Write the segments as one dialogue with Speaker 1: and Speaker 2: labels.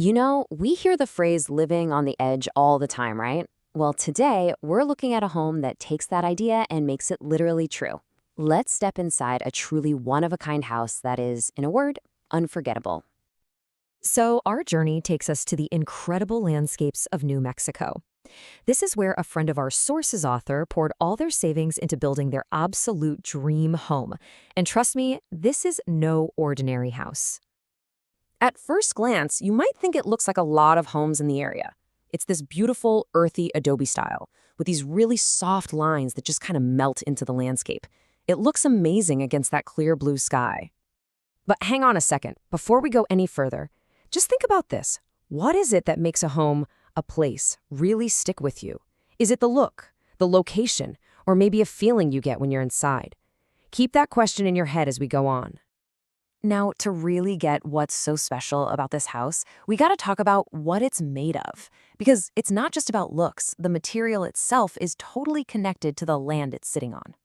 Speaker 1: We hear the phrase living on the edge all the time, right? Well, today we're looking at a home that takes that idea and makes it literally true. Let's step inside a truly one-of-a-kind house that is, in a word, unforgettable.
Speaker 2: So, our journey takes us to the incredible landscapes of New Mexico. This is where a friend of our Sources author poured all their savings into building their absolute dream home. And trust me, this is no ordinary house.
Speaker 3: At first glance, you might think it looks like a lot of homes in the area. It's this beautiful, earthy adobe style, with these really soft lines that just kind of melt into the landscape. It looks amazing against that clear blue sky. But hang on a second, before we go any further, just think about this. What is it that makes a home, a place, really stick with you? Is it the look, the location, or maybe a feeling you get when you're inside? Keep that question in your head as we go on. Now, to really get what's so special about this house, we gotta talk about what it's made of. Because it's not just about looks, the material itself is totally connected to the land it's sitting on.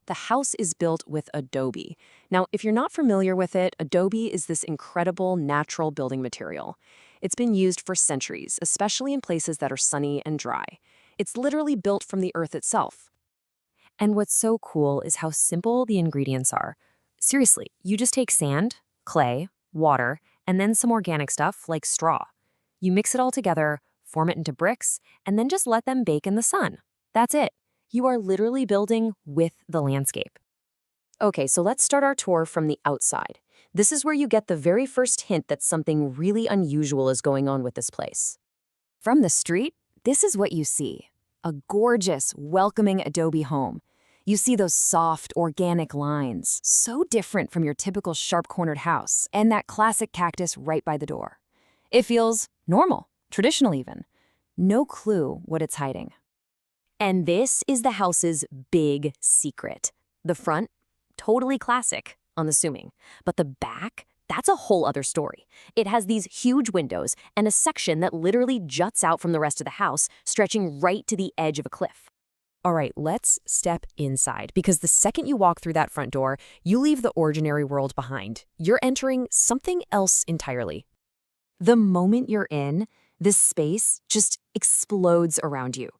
Speaker 3: The house is built with adobe. Now, if you're not familiar with it, adobe is this incredible natural building material. It's been used for centuries, especially in places that are sunny and dry. It's literally built from the earth itself. And what's so cool is how simple the ingredients are. Seriously, you just take sand, clay, water, and then some organic stuff like straw. You mix it all together, form it into bricks, and then just let them bake in the sun. That's it. You are literally building with the landscape. Okay, so let's start our tour from the outside. This is where you get the very first hint that something really unusual is going on with this place. From the street, this is what you see. A gorgeous, welcoming adobe home. You see those soft, organic lines, so different from your typical sharp-cornered house, and that classic cactus right by the door. It feels normal, traditional even. No clue what it's hiding. And this is the house's big secret. The front, totally classic, unassuming. But the back, that's a whole other story. It has these huge windows and a section that literally juts out from the rest of the house, stretching right to the edge of a cliff. All right, let's step inside, because the second you walk through that front door, you leave the ordinary world behind. You're entering something else entirely. The moment you're in, this space just explodes around you.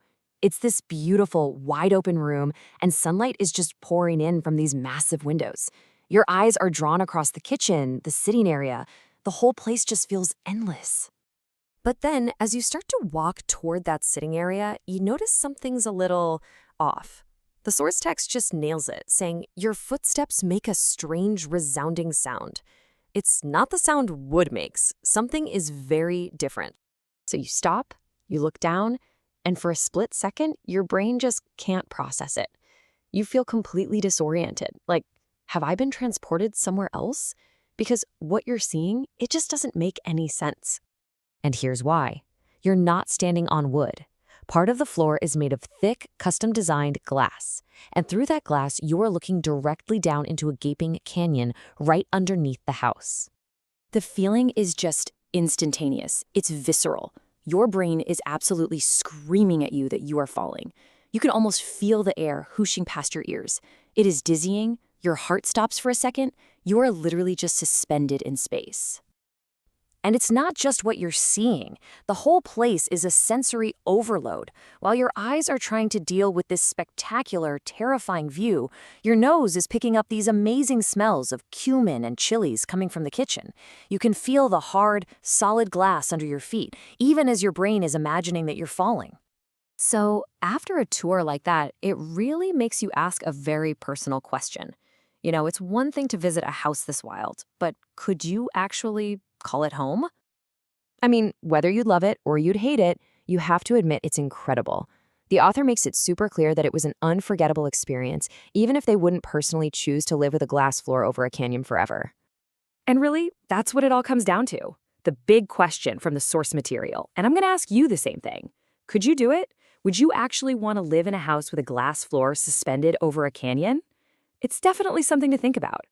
Speaker 3: It's this beautiful, wide-open room, and sunlight is just pouring in from these massive windows. Your eyes are drawn across the kitchen, the sitting area. The whole place just feels endless. But then, as you start to walk toward that sitting area, you notice something's a little off. The source text just nails it, saying, "Your footsteps make a strange, resounding sound." It's not the sound wood makes. Something is very different. So you stop, you look down, and for a split second, your brain just can't process it. You feel completely disoriented. Like, have I been transported somewhere else? Because what you're seeing, it just doesn't make any sense. And here's why. You're not standing on wood. Part of the floor is made of thick, custom-designed glass. And through that glass, you are looking directly down into a gaping canyon right underneath the house. The feeling is just instantaneous. It's visceral. Your brain is absolutely screaming at you that you are falling. You can almost feel the air whooshing past your ears. It is dizzying. Your heart stops for a second. You are literally just suspended in space. And it's not just what you're seeing. The whole place is a sensory overload. While your eyes are trying to deal with this spectacular, terrifying view, your nose is picking up these amazing smells of cumin and chilies coming from the kitchen. You can feel the hard, solid glass under your feet, even as your brain is imagining that you're falling. So, after a tour like that, it really makes you ask a very personal question. It's one thing to visit a house this wild, but could you actually call it home? I mean, whether you'd love it or you'd hate it, you have to admit it's incredible. The author makes it super clear that it was an unforgettable experience, even if they wouldn't personally choose to live with a glass floor over a canyon forever. And really, that's what it all comes down to. The big question from the source material. And I'm going to ask you the same thing. Could you do it? Would you actually want to live in a house with a glass floor suspended over a canyon? It's definitely something to think about.